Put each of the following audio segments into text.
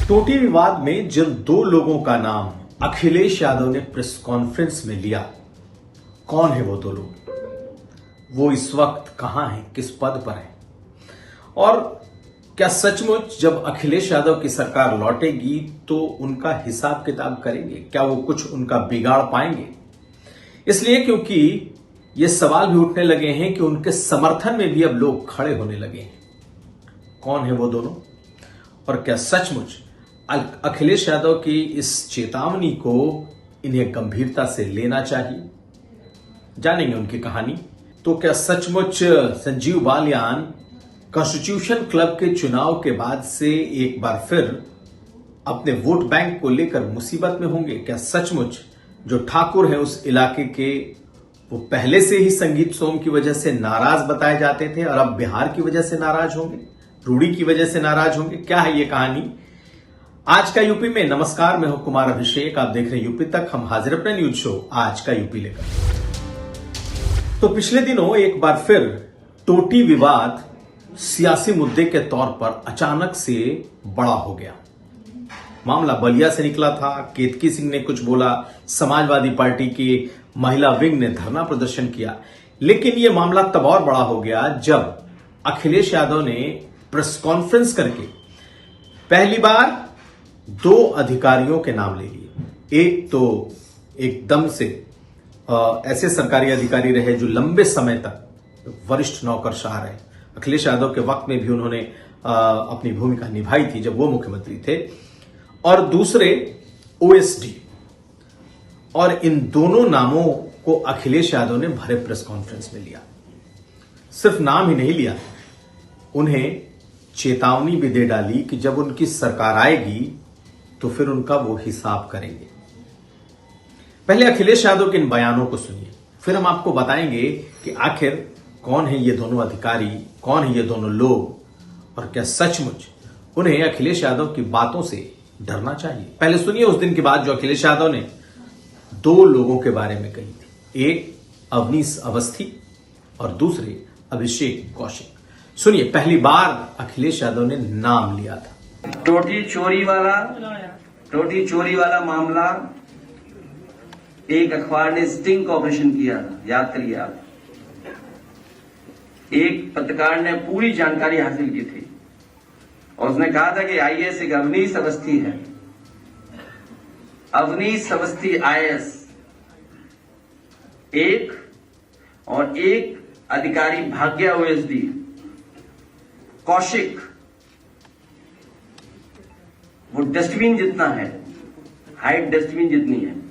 टोटी विवाद में जिन दो लोगों का नाम अखिलेश यादव ने प्रेस कॉन्फ्रेंस में लिया, कौन है वो दो लोग, वो इस वक्त कहां हैं, किस पद पर हैं, और क्या सचमुच जब अखिलेश यादव की सरकार लौटेगी तो उनका हिसाब किताब करेंगे, क्या वो कुछ उनका बिगाड़ पाएंगे। इसलिए क्योंकि ये सवाल भी उठने लगे हैं कि उनके समर्थन में भी अब लोग खड़े होने लगे हैं। कौन है वो दोनों और क्या सचमुच अखिलेश यादव की इस चेतावनी को इन्हें गंभीरता से लेना चाहिए। जानेंगे उनकी कहानी। तो क्या सचमुच संजीव बालियान कॉन्स्टिट्यूशन क्लब के चुनाव के बाद से एक बार फिर अपने वोट बैंक को लेकर मुसीबत में होंगे। क्या सचमुच जो ठाकुर है उस इलाके के, वो पहले से ही संगीत सोम की वजह से नाराज बताए जाते थे और अब बिहार की वजह से नाराज होंगे, रूढ़ी की वजह से नाराज होंगे। क्या है ये कहानी आज का यूपी में। नमस्कार, मैं हूं कुमार अभिषेक, आप देख रहे हैं यूपी तक। हम हाजिर अपने न्यूज शो आज का यूपी लेकर। तो पिछले दिनों एक बार फिर टोटी विवाद सियासी मुद्दे के तौर पर अचानक से बड़ा हो गया। मामला बलिया से निकला था, केतकी सिंह ने कुछ बोला, समाजवादी पार्टी की महिला विंग ने धरना प्रदर्शन किया, लेकिन यह मामला तब और बड़ा हो गया जब अखिलेश यादव ने प्रेस कॉन्फ्रेंस करके पहली बार दो अधिकारियों के नाम ले लिए। एक तो एकदम से ऐसे सरकारी अधिकारी रहे जो लंबे समय तक वरिष्ठ नौकरशाह रहे। अखिलेश यादव के वक्त में भी उन्होंने अपनी भूमिका निभाई थी जब वो मुख्यमंत्री थे। और दूसरे ओएसडी, और इन दोनों नामों को अखिलेश यादव ने भरे प्रेस कॉन्फ्रेंस में लिया। सिर्फ नाम ही नहीं लिया, उन्हें चेतावनी भी दे डाली कि जब उनकी सरकार आएगी तो फिर उनका वो हिसाब करेंगे। पहले अखिलेश यादव के इन बयानों को सुनिए, फिर हम आपको बताएंगे कि आखिर कौन है ये दोनों अधिकारी, कौन है ये दोनों लोग, और क्या सचमुच उन्हें अखिलेश यादव की बातों से डरना चाहिए। पहले सुनिए उस दिन की बात जो अखिलेश यादव ने दो लोगों के बारे में कही थी। एक अवनीश अवस्थी और दूसरे अभिषेक कौशिक। सुनिए, पहली बार अखिलेश यादव ने नाम लिया था। टोटी चोरी वाला मामला एक अखबार ने स्टिंग का ऑपरेशन किया था, याद करिए आप। एक पत्रकार ने पूरी जानकारी हासिल की थी और उसने कहा था कि आईएएस एक अवनीश अवस्थी है। अवनीश अवस्थी आईएएस एक, और एक अधिकारी भाग्या ओएसडी कौशिक, वो डस्टबिन जितना है, हाइट डस्टबिन जितनी है।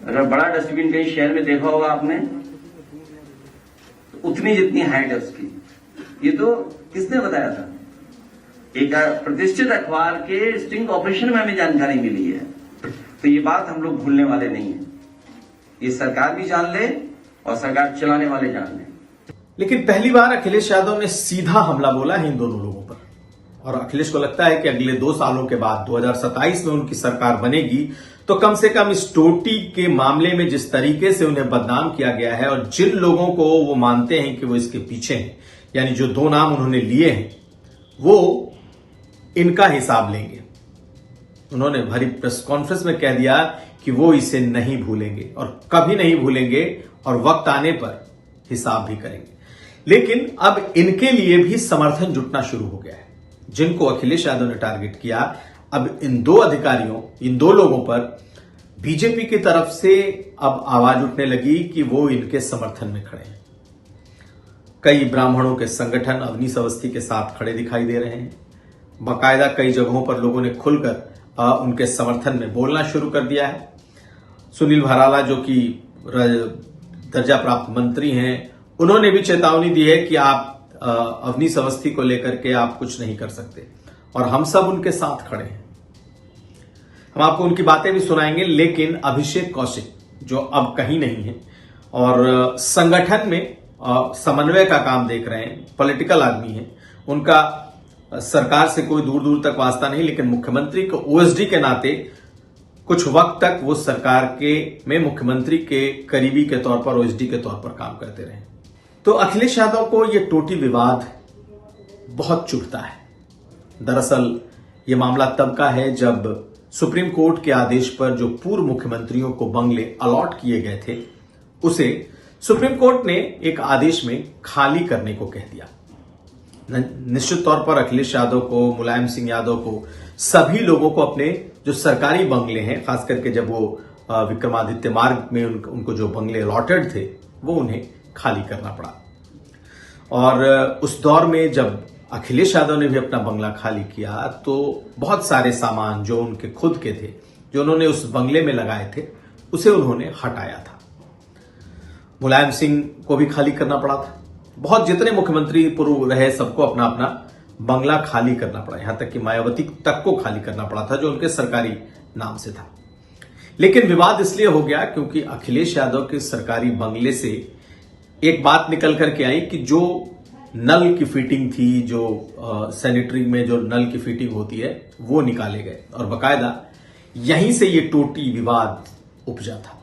अगर बड़ा डस्टबिन कहीं शहर में देखा होगा आपने, तो उतनी जितनी हाइट है उसकी। ये तो किसने बताया था? एक प्रतिष्ठित अखबार के स्टिंग ऑपरेशन में हमें जानकारी मिली है। तो ये बात हम लोग भूलने वाले नहीं है, ये सरकार भी जान ले और सरकार चलाने वाले जान ले। लेकिन पहली बार अखिलेश यादव ने सीधा हमला बोला है इन दोनों लोगों पर, और अखिलेश को लगता है कि अगले 2 सालों के बाद 2027 में उनकी सरकार बनेगी तो कम से कम इस टोटी के मामले में जिस तरीके से उन्हें बदनाम किया गया है और जिन लोगों को वो मानते हैं कि वो इसके पीछे हैं, यानी जो दो नाम उन्होंने लिए हैं, वो इनका हिसाब लेंगे। उन्होंने भरी प्रेस कॉन्फ्रेंस में कह दिया कि वो इसे नहीं भूलेंगे और कभी नहीं भूलेंगे और वक्त आने पर हिसाब भी करेंगे। लेकिन अब इनके लिए भी समर्थन जुटना शुरू हो गया है। जिनको अखिलेश यादव ने टारगेट किया, अब इन दो अधिकारियों, इन दो लोगों पर बीजेपी की तरफ से अब आवाज उठने लगी कि वो इनके समर्थन में खड़े हैं। कई ब्राह्मणों के संगठन अवनीश अवस्थी के साथ खड़े दिखाई दे रहे हैं। बाकायदा कई जगहों पर लोगों ने खुलकर उनके समर्थन में बोलना शुरू कर दिया है। सुनील भराला जो कि दर्जा प्राप्त मंत्री हैं, उन्होंने भी चेतावनी दी है कि आप अवनीश अवस्थी को लेकर के आप कुछ नहीं कर सकते और हम सब उनके साथ खड़े हैं। हम आपको उनकी बातें भी सुनाएंगे। लेकिन अभिषेक कौशिक जो अब कहीं नहीं है और संगठन में समन्वय का काम देख रहे हैं, पॉलिटिकल आदमी हैं, उनका सरकार से कोई दूर दूर तक वास्ता नहीं, लेकिन मुख्यमंत्री को ओएसडी के नाते कुछ वक्त तक वो सरकार के में मुख्यमंत्री के करीबी के तौर पर, ओएसडी के तौर पर काम करते रहे। तो अखिलेश यादव को ये टोटी विवाद बहुत चुभता है। दरअसल ये मामला तब का है जब सुप्रीम कोर्ट के आदेश पर जो पूर्व मुख्यमंत्रियों को बंगले अलॉट किए गए थे उसे सुप्रीम कोर्ट ने एक आदेश में खाली करने को कह दिया। निश्चित तौर पर अखिलेश यादव को, मुलायम सिंह यादव को, सभी लोगों को अपने जो सरकारी बंगले हैं, खास करके जब वो विक्रमादित्य मार्ग में उनको जो बंगले अलॉटेड थे वो उन्हें खाली करना पड़ा। और उस दौर में जब अखिलेश यादव ने भी अपना बंगला खाली किया तो बहुत सारे सामान जो उनके खुद के थे, जो उन्होंने उस बंगले में लगाए थे, उसे उन्होंने हटाया था। मुलायम सिंह को भी खाली करना पड़ा था। बहुत जितने मुख्यमंत्री पूर्व रहे सबको अपना अपना बंगला खाली करना पड़ा, यहां तक कि मायावती तक को खाली करना पड़ा था जो उनके सरकारी नाम से था। लेकिन विवाद इसलिए हो गया क्योंकि अखिलेश यादव के सरकारी बंगले से एक बात निकल करके आई कि जो नल की फिटिंग थी, जो सैनिटरी में जो नल की फिटिंग होती है, वो निकाले गए और बकायदा यहीं से ये टोटी विवाद उपजा था।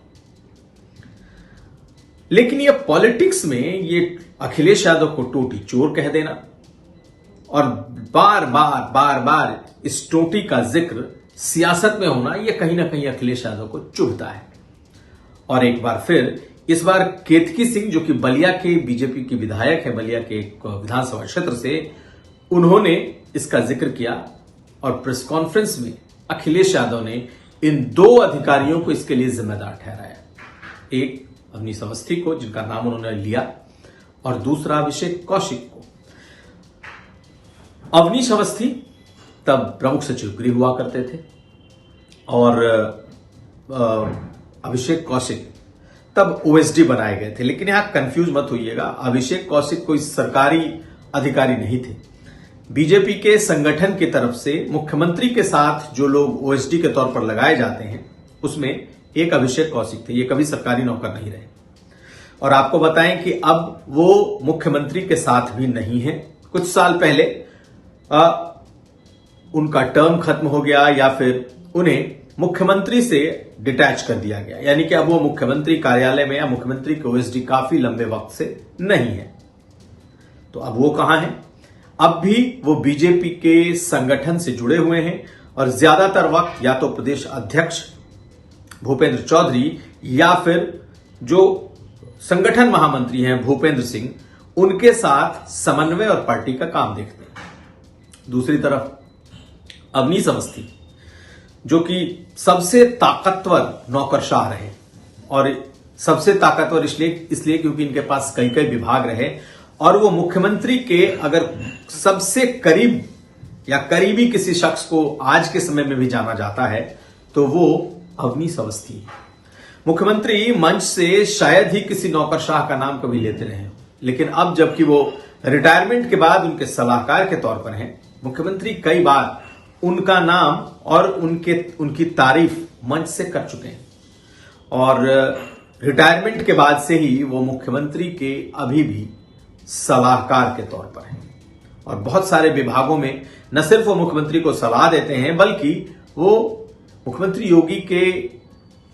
लेकिन ये पॉलिटिक्स में ये अखिलेश यादव को टोटी चोर कह देना और बार बार इस टोटी का जिक्र सियासत में होना, यह कहीं ना कहीं अखिलेश यादव को चुभता है। और एक बार फिर इस बार केतकी सिंह, जो कि बलिया के बीजेपी की विधायक है, बलिया के एक विधानसभा क्षेत्र से, उन्होंने इसका जिक्र किया और प्रेस कॉन्फ्रेंस में अखिलेश यादव ने इन दो अधिकारियों को इसके लिए जिम्मेदार ठहराया। एक अवनीश अवस्थी को, जिनका नाम उन्होंने लिया, और दूसरा अभिषेक कौशिक को। अवनीश अवस्थी तब प्रमुख सचिव गृह हुआ करते थे और अभिषेक कौशिक तब ओएसडी बनाए गए थे। लेकिन यहां कंफ्यूज मत होइएगा, अभिषेक कौशिक कोई सरकारी अधिकारी नहीं थे। बीजेपी के संगठन की तरफ से मुख्यमंत्री के साथ जो लोग ओएसडी के तौर पर लगाए जाते हैं उसमें एक अभिषेक कौशिक थे। ये कभी सरकारी नौकर नहीं रहे और आपको बताएं कि अब वो मुख्यमंत्री के साथ भी नहीं है। कुछ साल पहले उनका टर्म खत्म हो गया या फिर उन्हें मुख्यमंत्री से डिटैच कर दिया गया, यानी कि अब वो मुख्यमंत्री कार्यालय में या मुख्यमंत्री के ओएसडी काफी लंबे वक्त से नहीं है। तो अब वो कहां है? अब भी वो बीजेपी के संगठन से जुड़े हुए हैं और ज्यादातर वक्त या तो प्रदेश अध्यक्ष भूपेंद्र चौधरी या फिर जो संगठन महामंत्री हैं भूपेंद्र सिंह, उनके साथ समन्वय और पार्टी का काम देखते हैं। दूसरी तरफ अवनीश अवस्थी, जो कि सबसे ताकतवर नौकरशाह रहे, और सबसे ताकतवर इसलिए क्योंकि इनके पास कई कई विभाग रहे और वो मुख्यमंत्री के अगर सबसे करीब या करीबी किसी शख्स को आज के समय में भी जाना जाता है तो वो अवनीश अवस्थी है। मुख्यमंत्री मंच से शायद ही किसी नौकरशाह का नाम कभी लेते रहे, लेकिन अब जबकि वो रिटायरमेंट के बाद उनके सलाहकार के तौर पर हैं, मुख्यमंत्री कई बार उनका नाम और उनकी तारीफ मंच से कर चुके हैं और रिटायरमेंट के बाद से ही वो मुख्यमंत्री के अभी भी सलाहकार के तौर पर हैं और बहुत सारे विभागों में न सिर्फ वो मुख्यमंत्री को सलाह देते हैं बल्कि वो मुख्यमंत्री योगी के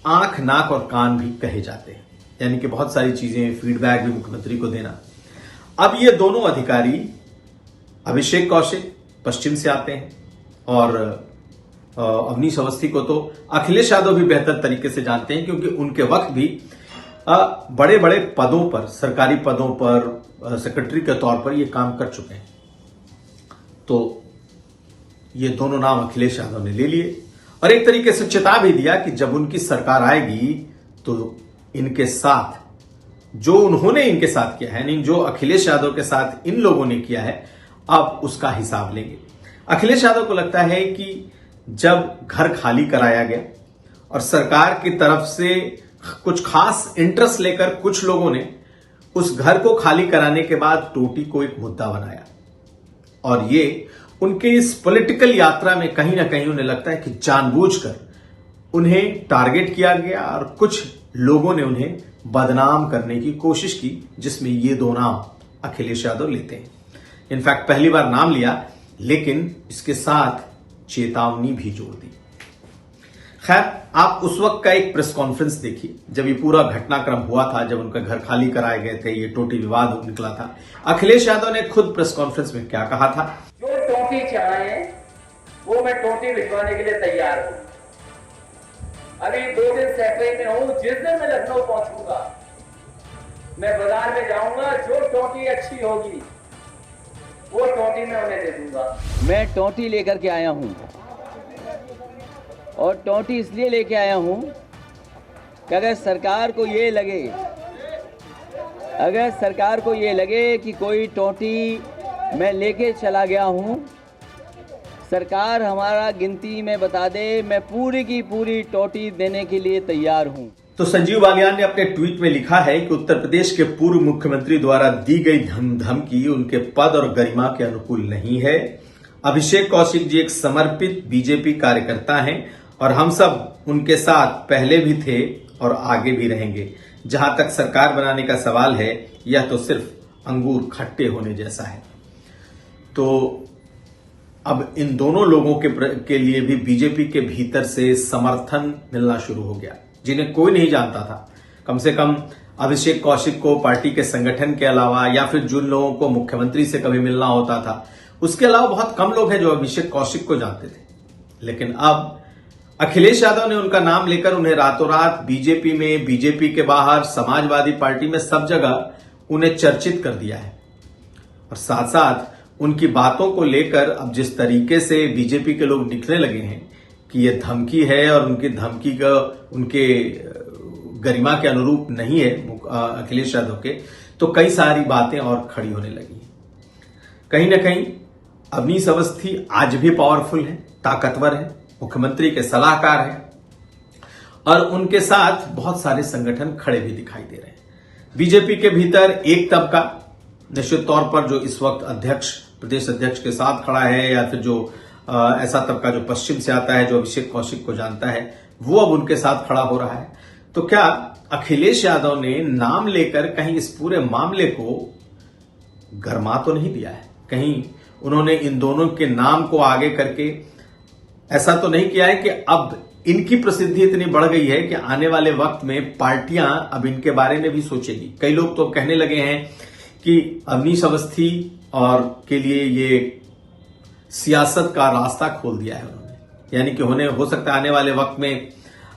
आंख, नाक और कान भी कहे जाते हैं, यानी कि बहुत सारी चीजें, फीडबैक भी मुख्यमंत्री को देना। अब ये दोनों अधिकारी अभिषेक कौशिक पश्चिम से आते हैं और अवनीश अवस्थी को तो अखिलेश यादव भी बेहतर तरीके से जानते हैं क्योंकि उनके वक्त भी बड़े बड़े पदों पर, सरकारी पदों पर सेक्रेटरी के तौर पर ये काम कर चुके हैं। तो ये दोनों नाम अखिलेश यादव ने ले लिए और एक तरीके से चेता भी दिया कि जब उनकी सरकार आएगी तो इनके साथ जो उन्होंने इनके साथ किया है, यानी जो अखिलेश यादव के साथ इन लोगों ने किया है, अब उसका हिसाब लेंगे। अखिलेश यादव को लगता है कि जब घर खाली कराया गया और सरकार की तरफ से कुछ खास इंटरेस्ट लेकर कुछ लोगों ने उस घर को खाली कराने के बाद टोटी को एक मुद्दा बनाया और ये उनके इस पॉलिटिकल यात्रा में कहीं ना कहीं उन्हें लगता है कि जानबूझकर उन्हें टारगेट किया गया और कुछ लोगों ने उन्हें बदनाम करने की कोशिश की, जिसमें ये दो नाम अखिलेश यादव लेते हैं। इनफैक्ट पहली बार नाम लिया लेकिन इसके साथ चेतावनी भी जोड़ दी। खैर, आप उस वक्त का एक प्रेस कॉन्फ्रेंस देखिए जब ये पूरा घटनाक्रम हुआ था, जब उनका घर खाली कराए गए थे, ये टोटी विवाद निकला था। अखिलेश यादव ने खुद प्रेस कॉन्फ्रेंस में क्या कहा था? जो टोटी चढ़ाए वो मैं टोटी भिजवाने के लिए तैयार हूं। अभी 2 दिन सैकड़े में हूं। जिस दिन मैं लखनऊ पहुंचूंगा, मैं बाजार में जाऊंगा, जो टोटी अच्छी होगी वो टोटी मैं उन्हें दे दूंगा। मैं टोटी लेकर के आया हूं, और टोटी इसलिए लेके आया हूं कि अगर सरकार को ये लगे कि कोई टोटी मैं लेके चला गया हूं, सरकार हमारा गिनती में बता दे, मैं पूरी की पूरी टोटी देने के लिए तैयार हूं। तो संजीव बालियान ने अपने ट्वीट में लिखा है कि उत्तर प्रदेश के पूर्व मुख्यमंत्री द्वारा दी गई धमकी उनके पद और गरिमा के अनुकूल नहीं है। अभिषेक कौशिक जी एक समर्पित बीजेपी कार्यकर्ता हैं और हम सब उनके साथ पहले भी थे और आगे भी रहेंगे। जहां तक सरकार बनाने का सवाल है, यह तो सिर्फ अंगूर खट्टे होने जैसा है। तो अब इन दोनों लोगों के लिए भी बीजेपी के भीतर से समर्थन मिलना शुरू हो गया, जिन्हें कोई नहीं जानता था। कम से कम अभिषेक कौशिक को पार्टी के संगठन के अलावा, या फिर जिन लोगों को मुख्यमंत्री से कभी मिलना होता था, उसके अलावा बहुत कम लोग हैं जो अभिषेक कौशिक को जानते थे। लेकिन अब अखिलेश यादव ने उनका नाम लेकर उन्हें रातों रात बीजेपी में, बीजेपी के बाहर, समाजवादी पार्टी में सब जगह उन्हें चर्चित कर दिया है। और साथ साथ उनकी बातों को लेकर अब जिस तरीके से बीजेपी के लोग निकलने लगे हैं कि यह धमकी है और उनकी धमकी का उनके गरिमा के अनुरूप नहीं है अखिलेश यादव के, तो कई सारी बातें और खड़ी होने लगी। कहीं ना कहीं अवनीश अवस्थी आज भी पावरफुल है, ताकतवर है, मुख्यमंत्री के सलाहकार हैं और उनके साथ बहुत सारे संगठन खड़े भी दिखाई दे रहे हैं। बीजेपी के भीतर एक तबका निश्चित तौर पर जो इस वक्त प्रदेश अध्यक्ष के साथ खड़ा है, या फिर जो ऐसा तबका जो पश्चिम से आता है, जो अभिषेक कौशिक को जानता है, वो अब उनके साथ खड़ा हो रहा है। तो क्या अखिलेश यादव ने नाम लेकर कहीं इस पूरे मामले को गरमा तो नहीं दिया है? कहीं उन्होंने इन दोनों के नाम को आगे करके ऐसा तो नहीं किया है कि अब इनकी प्रसिद्धि इतनी बढ़ गई है कि आने वाले वक्त में पार्टियां अब इनके बारे में भी सोचेगी? कई लोग तो कहने लगे हैं कि अवनीश अवस्थी और के लिए ये सियासत का रास्ता खोल दिया है उन्होंने, यानी कि हो सकता है आने वाले वक्त में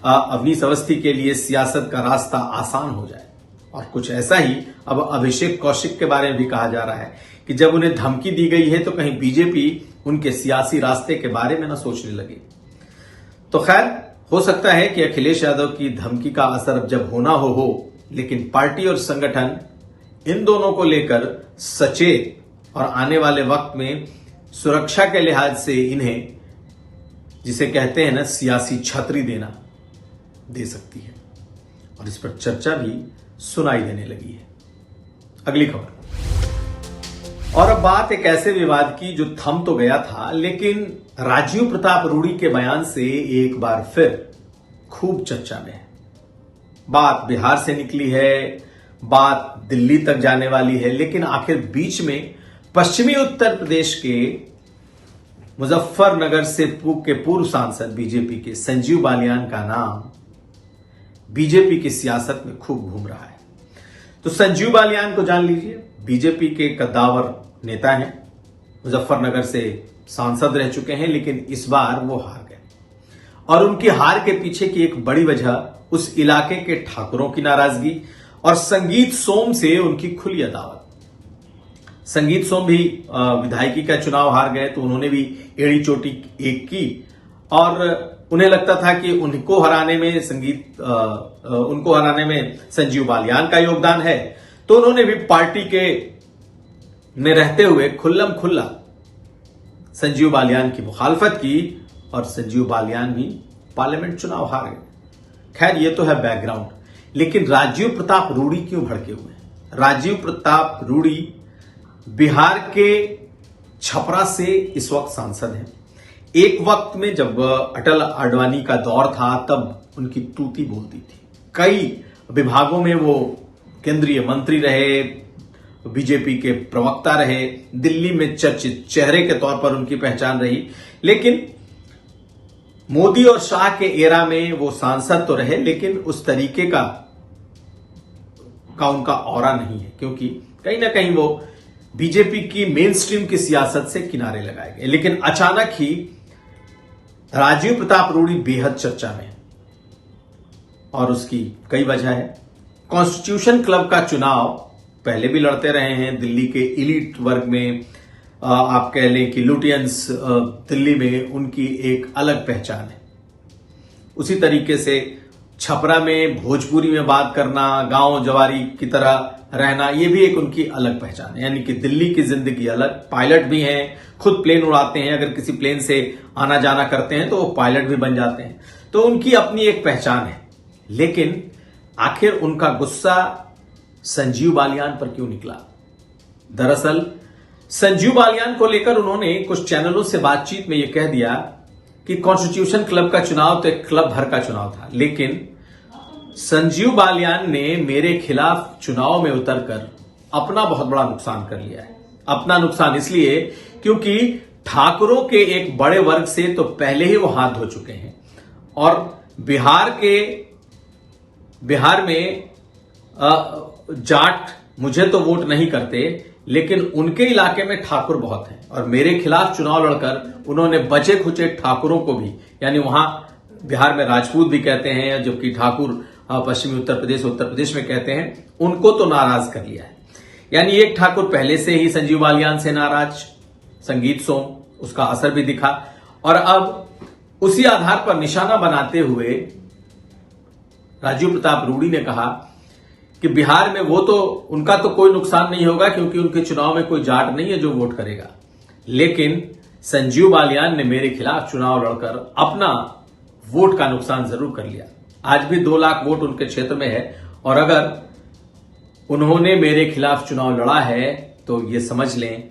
अवनीश अवस्थी के लिए सियासत का रास्ता आसान हो जाए। और कुछ ऐसा ही अब अभिषेक कौशिक के बारे में भी कहा जा रहा है कि जब उन्हें धमकी दी गई है तो कहीं बीजेपी उनके सियासी रास्ते के बारे में न सोचने लगे। तो खैर, हो सकता है कि अखिलेश यादव की धमकी का असर अब जब होना हो, लेकिन पार्टी और संगठन इन दोनों को लेकर सचेत और आने वाले वक्त में सुरक्षा के लिहाज से इन्हें, जिसे कहते हैं ना, सियासी छतरी दे सकती है। और इस पर चर्चा भी सुनाई देने लगी है। अगली खबर, और अब बात एक ऐसे विवाद की जो थम तो गया था, लेकिन राजीव प्रताप रूडी के बयान से एक बार फिर खूब चर्चा में है। बात बिहार से निकली है, बात दिल्ली तक जाने वाली है, लेकिन आखिर बीच में पश्चिमी उत्तर प्रदेश के मुजफ्फरनगर से के पूर्व सांसद बीजेपी के संजीव बालियान का नाम बीजेपी की सियासत में खूब घूम रहा है। तो संजीव बालियान को जान लीजिए, बीजेपी के कद्दावर नेता हैं, मुजफ्फरनगर से सांसद रह चुके हैं, लेकिन इस बार वो हार गए। और उनकी हार के पीछे की एक बड़ी वजह उस इलाके के ठाकुरों की नाराजगी और संगीत सोम से उनकी खुली अदावत। संगीत सोम भी विधायकी का चुनाव हार गए, तो उन्होंने भी एड़ी चोटी एक की और उन्हें लगता था कि उनको हराने में संजीव बालियान का योगदान है, तो उन्होंने भी पार्टी के में रहते हुए खुल्लम खुल्ला संजीव बालियान की मुखालफत की और संजीव बालियान भी पार्लियामेंट चुनाव हार गए। खैर, ये तो है बैकग्राउंड, लेकिन राजीव प्रताप रूडी क्यों भड़के हुए हैं? राजीव प्रताप रूडी बिहार के छपरा से इस वक्त सांसद हैं। एक वक्त में जब अटल आडवाणी का दौर था, तब उनकी तूती बोलती थी। कई विभागों में वो केंद्रीय मंत्री रहे, बीजेपी के प्रवक्ता रहे, दिल्ली में चर्चित चेहरे के तौर पर उनकी पहचान रही। लेकिन मोदी और शाह के एरा में वो सांसद तो रहे, लेकिन उस तरीके का उनका ऑरा नहीं है, क्योंकि कहीं ना कहीं वो बीजेपी की मेन स्ट्रीम की सियासत से किनारे लगाए गए। लेकिन अचानक ही राजीव प्रताप रूड़ी बेहद चर्चा में और उसकी कई वजह है। कॉन्स्टिट्यूशन क्लब का चुनाव पहले भी लड़ते रहे हैं। दिल्ली के इलीट वर्ग में आप कह लें कि लुटियंस दिल्ली में उनकी एक अलग पहचान है। उसी तरीके से छपरा में भोजपुरी में बात करना, गांव जवारी की तरह रहना, ये भी एक उनकी अलग पहचान है। यानी कि दिल्ली की जिंदगी अलग। पायलट भी हैं, खुद प्लेन उड़ाते हैं। अगर किसी प्लेन से आना जाना करते हैं तो वो पायलट भी बन जाते हैं। तो उनकी अपनी एक पहचान है। लेकिन आखिर उनका गुस्सा संजीव बालियान पर क्यों निकला? दरअसल संजीव बालियान को लेकर उन्होंने कुछ चैनलों से बातचीत में यह कह दिया कि कॉन्स्टिट्यूशन क्लब का चुनाव तो एक क्लब भर का चुनाव था, लेकिन संजीव बालियान ने मेरे खिलाफ चुनाव में उतरकर अपना बहुत बड़ा नुकसान कर लिया है। अपना नुकसान इसलिए क्योंकि ठाकुरों के एक बड़े वर्ग से तो पहले ही वो हाथ धो चुके हैं और बिहार में जाट मुझे तो वोट नहीं करते, लेकिन उनके इलाके में ठाकुर बहुत हैं और मेरे खिलाफ चुनाव लड़कर उन्होंने बचे खुचे ठाकुरों को भी, यानी वहां बिहार में राजपूत भी कहते हैं जबकि ठाकुर पश्चिमी उत्तर प्रदेश में कहते हैं, उनको तो नाराज कर लिया है। यानी एक ठाकुर पहले से ही संजीव बालियान से नाराज, संगीत सोम, उसका असर भी दिखा और अब उसी आधार पर निशाना बनाते हुए राजीव प्रताप रूड़ी ने कहा कि बिहार में वो तो उनका तो कोई नुकसान नहीं होगा क्योंकि उनके चुनाव में कोई जाट नहीं है जो वोट करेगा, लेकिन संजीव बालियान ने मेरे खिलाफ चुनाव लड़कर अपना वोट का नुकसान जरूर कर लिया। आज भी 2 लाख वोट उनके क्षेत्र में है और अगर उन्होंने मेरे खिलाफ चुनाव लड़ा है तो ये समझ लें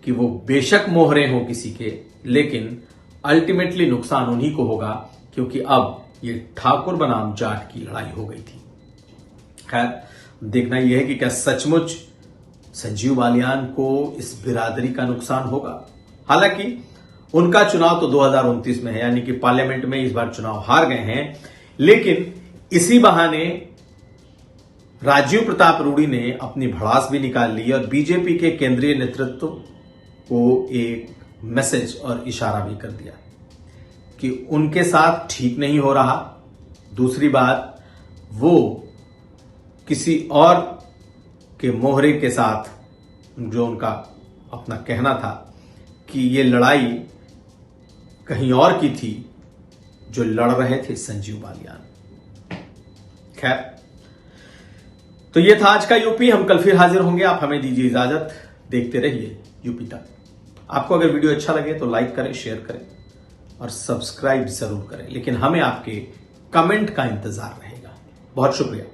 कि वो बेशक मोहरे हो किसी के, लेकिन अल्टीमेटली नुकसान उन्हीं को होगा क्योंकि अब ये ठाकुर बनाम जाट की लड़ाई हो गई थी। खैर, देखना यह है कि क्या सचमुच संजीव बालियान को इस बिरादरी का नुकसान होगा। हालांकि उनका चुनाव तो 2029 में है, यानी कि पार्लियामेंट में इस बार चुनाव हार गए हैं, लेकिन इसी बहाने राजीव प्रताप रूड़ी ने अपनी भड़ास भी निकाल ली और बीजेपी के केंद्रीय नेतृत्व को एक मैसेज और इशारा भी कर दिया कि उनके साथ ठीक नहीं हो रहा। दूसरी बात, वो किसी और के मोहरे के साथ, जो उनका अपना कहना था कि ये लड़ाई कहीं और की थी जो लड़ रहे थे संजीव बालियान। खैर, तो ये था आज का यूपी। हम कल फिर हाजिर होंगे। आप हमें दीजिए इजाजत। देखते रहिए यूपी तक। आपको अगर वीडियो अच्छा लगे तो लाइक करें, शेयर करें और सब्सक्राइब जरूर करें, लेकिन हमें आपके कमेंट का इंतजार रहेगा। बहुत शुक्रिया।